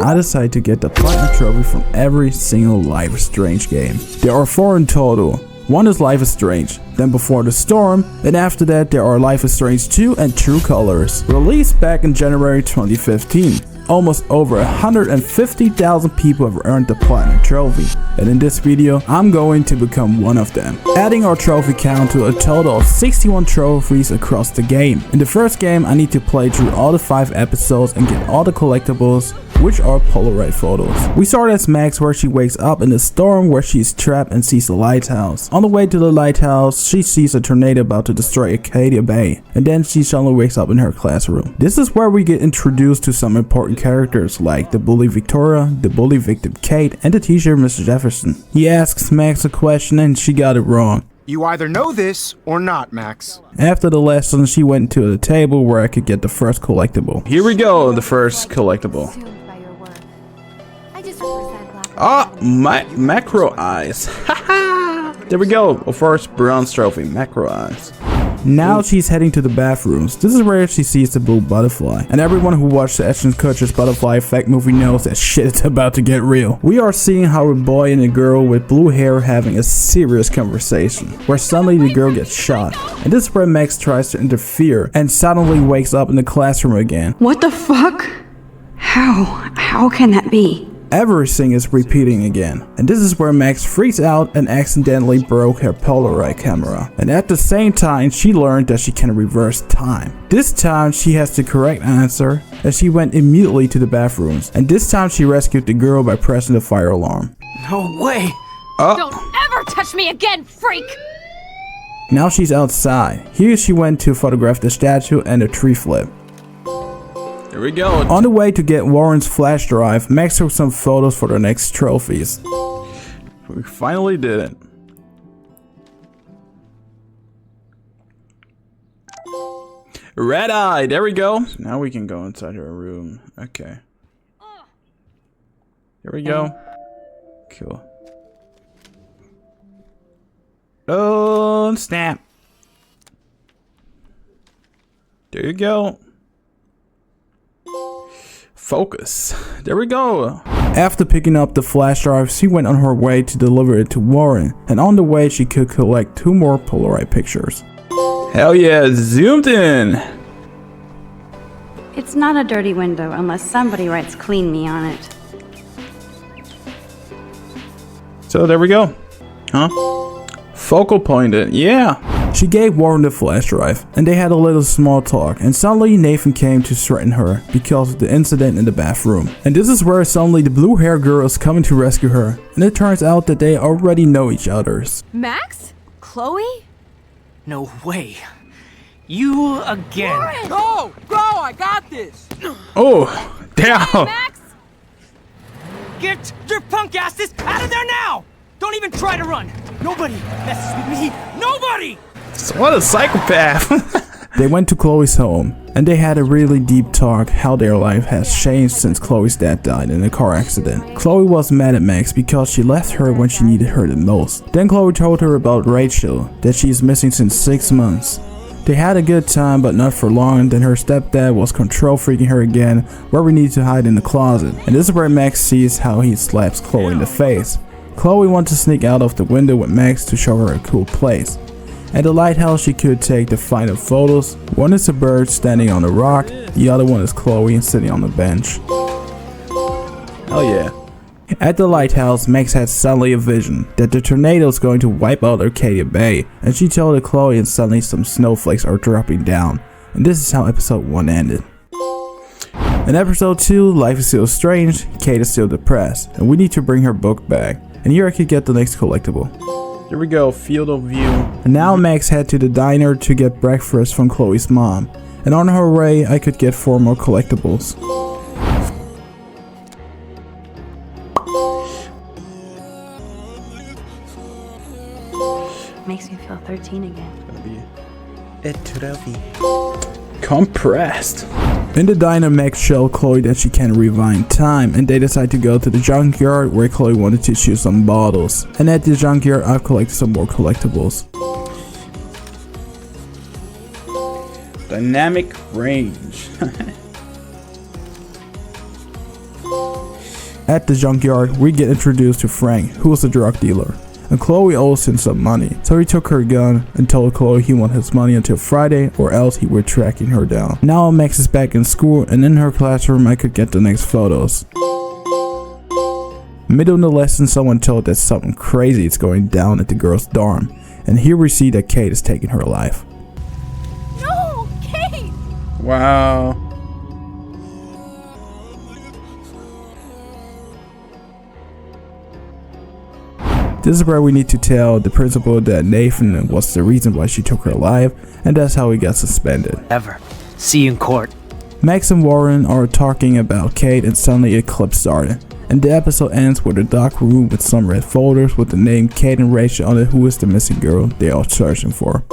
I decided to get the platinum trophy from every single Life is Strange game. There are 4 in total. One is Life is Strange, then Before the Storm, and after that there are Life is Strange 2 and True Colors, released back in January 2015. Almost over 150,000 people have earned the platinum trophy, and in this video I'm going to become one of them, adding our trophy count to a total of 61 trophies across the game. In the first game I need to play through all the 5 episodes and get all the collectibles, which are Polaroid photos. We start as Max, where she wakes up in the storm where she is trapped and sees the lighthouse. On the way to the lighthouse, she sees a tornado about to destroy Arcadia Bay, and then she suddenly wakes up in her classroom. This is where we get introduced to some important characters like the bully Victoria, the bully victim Kate, and the teacher Mr. Jefferson. He asks Max a question and she got it wrong. You either know this or not, Max. After the lesson, she went to the table where I could get the first collectible. Here we go, the first collectible. Ah, my macro eyes. Haha. There we go. Of course, bronze trophy, macro eyes. Now she's heading to the bathrooms. This is where she sees the blue butterfly. And everyone who watched the Ashton Kutcher's Butterfly Effect movie knows that shit is about to get real. We are seeing how a boy and a girl with blue hair are having a serious conversation, where suddenly the girl gets shot. And this is where Max tries to interfere and suddenly wakes up in the classroom again. What the fuck? How can that be? Everything is repeating again, and this is where Max freaks out and accidentally broke her Polaroid camera. And at the same time, she learned that she can reverse time. This time she has the correct answer, and she went immediately to the bathrooms. And this time she rescued the girl by pressing the fire alarm. No way! Don't ever touch me again, freak! Now she's outside. Here she went to photograph the statue and a tree flip. Here we go. On the way to get Warren's flash drive, Max took some photos for the next trophies. We finally did it. Red eye, there we go. So now we can go inside her room. Okay. Here we go. Cool. Oh, snap. There you go. Focus. There we go. After picking up the flash drive, she went on her way to deliver it to Warren, and on the way she could collect 2 more Polaroid pictures. Hell yeah, zoomed in. It's not a dirty window unless somebody writes "clean me" on it. So there we go. Huh? Focal pointed, yeah. She gave Warren the flash drive, and they had a little small talk, and suddenly Nathan came to threaten her because of the incident in the bathroom. And this is where suddenly the blue hair girl is coming to rescue her, and it turns out that they already know each other's. Max? Chloe? No way. You again. Warren! Go! Go! I got this! Oh, damn. Max? Get your punk asses out of there now! Don't even try to run! Nobody messes with me! Nobody! What a psychopath. They went to Chloe's home, and they had a really deep talk how their life has changed since Chloe's dad died in a car accident. Chloe was mad at Max because she left her when she needed her the most. Then Chloe told her about Rachel, that she is missing since 6 months. They had a good time, but not for long, and then her stepdad was control freaking her again, where we need to hide in the closet. And this is where Max sees how he slaps Chloe in the face. Chloe wants to sneak out of the window with Max to show her a cool place. At the lighthouse she could take the final photos. One is a bird standing on a rock, the other one is Chloe sitting on the bench. Hell yeah. At the lighthouse, Max had suddenly a vision that the tornado is going to wipe out Arcadia Bay, and she told it Chloe, and suddenly some snowflakes are dropping down. And this is how episode 1 ended. In episode 2, life is still strange, Kate is still depressed, and we need to bring her book back. And here I could get the next collectible. Here we go, field of view. And now Max head to the diner to get breakfast from Chloe's mom. And on her way, I could get 4 more collectibles. Makes me feel 13 again. Compressed. In the diner, Max showed Chloe that she can rewind time, and they decide to go to the junkyard where Chloe wanted to shoot some bottles. And at the junkyard, I've collected some more collectibles. Dynamic range. At the junkyard, we get introduced to Frank, who is a drug dealer. And Chloe owes him some money, so he took her gun and told Chloe he wanted his money until Friday or else he would tracking her down. Now Max is back in school, and in her classroom I could get the next photos. Middle of the lesson, someone told that something crazy is going down at the girl's dorm, and here we see that Kate is taking her life. No, Kate! Wow. This is where we need to tell the principal that Nathan was the reason why she took her life, and that's how he got suspended. Ever. See you in court. Max and Warren are talking about Kate, and suddenly a clip started. And the episode ends with a dark room with some red folders with the name Kate and Rachel on it, who is the missing girl they are searching for.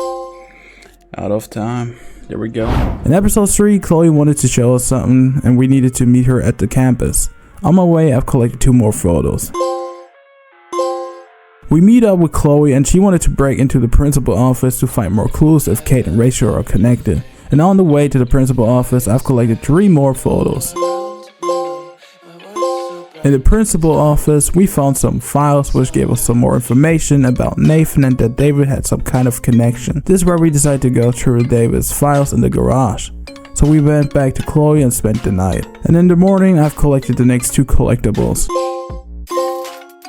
Out of time. There we go. In episode 3, Chloe wanted to show us something, and we needed to meet her at the campus. On my way, I've collected 2 more photos. We meet up with Chloe, and she wanted to break into the principal office to find more clues if Kate and Rachel are connected. And on the way to the principal office, I've collected 3 more photos. In the principal office, we found some files which gave us some more information about Nathan and that David had some kind of connection. This is where we decided to go through David's files in the garage. So we went back to Chloe and spent the night. And in the morning, I've collected the next 2 collectibles.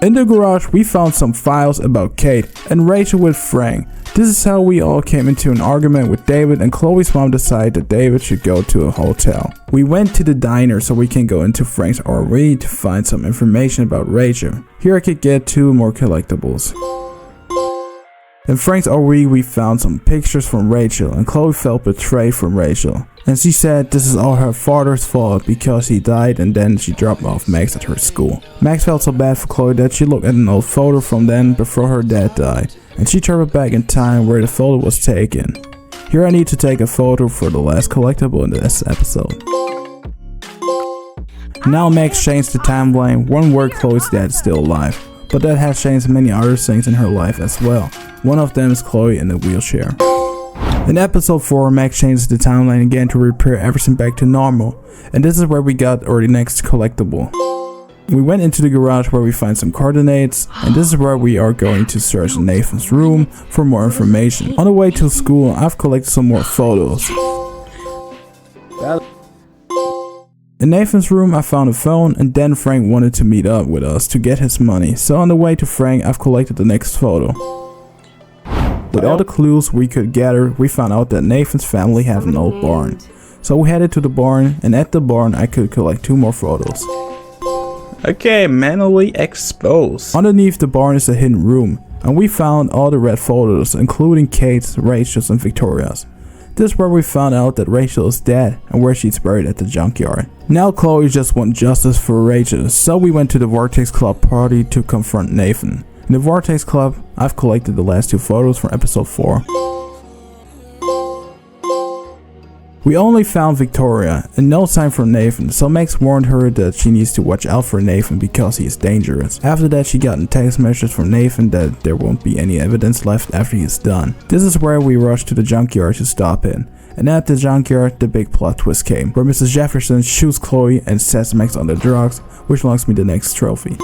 In the garage, we found some files about Kate and Rachel with Frank. This is how we all came into an argument with David, and Chloe's mom decided that David should go to a hotel. We went to the diner so we can go into Frank's RV to find some information about Rachel. Here I could get 2 more collectibles. In Frank's RV, we found some pictures from Rachel, and Chloe felt betrayed from Rachel. And she said this is all her father's fault because he died, and then she dropped off Max at her school. Max felt so bad for Chloe that she looked at an old photo from then before her dad died, and she traveled back in time where the photo was taken. Here I need to take a photo for the last collectible in this episode. Now Max changed the timeline, one where Chloe's dad is still alive, but that has changed many other things in her life as well. One of them is Chloe in a wheelchair. In episode 4, Max changes the timeline again to repair everything back to normal, and this is where we got our next collectible. We went into the garage where we find some coordinates, and this is where we are going to search in Nathan's room for more information. On the way to school, I've collected some more photos. In Nathan's room, I found a phone, and then Frank wanted to meet up with us to get his money, so on the way to Frank, I've collected the next photo. With all the clues we could gather, we found out that Nathan's family have an old barn. So we headed to the barn, and at the barn I could collect 2 more photos. Okay, manually exposed. Underneath the barn is a hidden room, and we found all the red photos, including Kate's, Rachel's, and Victoria's. This is where we found out that Rachel is dead and where she's buried at the junkyard. Now Chloe just wants justice for Rachel, so we went to the Vortex Club party to confront Nathan. In the Vortex Club, I've collected the last 2 photos from episode 4. We only found Victoria and no sign from Nathan, so Max warned her that she needs to watch out for Nathan because he is dangerous. After that, she got a text message from Nathan that there won't be any evidence left after he is done. This is where we rushed to the junkyard to stop him. And at the junkyard, the big plot twist came, where Mrs. Jefferson shoots Chloe and sets Max on the drugs, which belongs me the next trophy.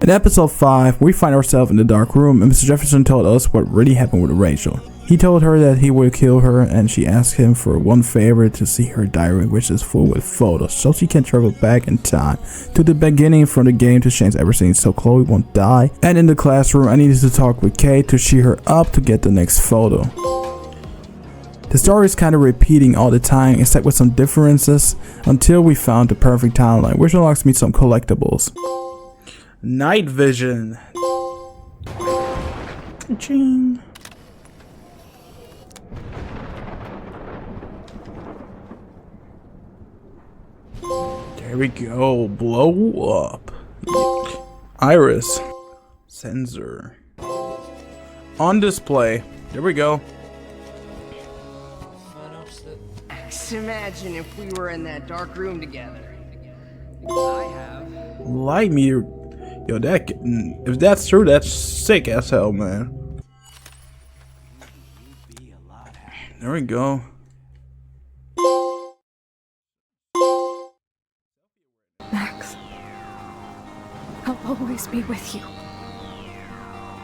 In episode 5, we find ourselves in the dark room, and Mr. Jefferson told us what really happened with Rachel. He told her that he would kill her, and she asked him for one favor: to see her diary, which is full with photos, so she can travel back in time to the beginning from the game to change everything so Chloe won't die. And in the classroom, I needed to talk with Kate to cheer her up to get the next photo. The story is kind of repeating all the time, except with some differences, until we found the perfect timeline, which unlocks me some collectibles. Night vision. Ching. There we go. Blow up. Iris. Sensor. On display. There we go. Imagine if we were in that dark room together. I have. Light meter. Yo, that, if that's true, that's sick as hell, man. There we go. Max, I'll always be with you.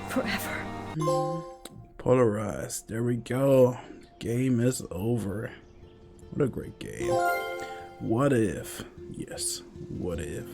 Forever. Polarized. There we go. Game is over. What a great game. What if? Yes, what if?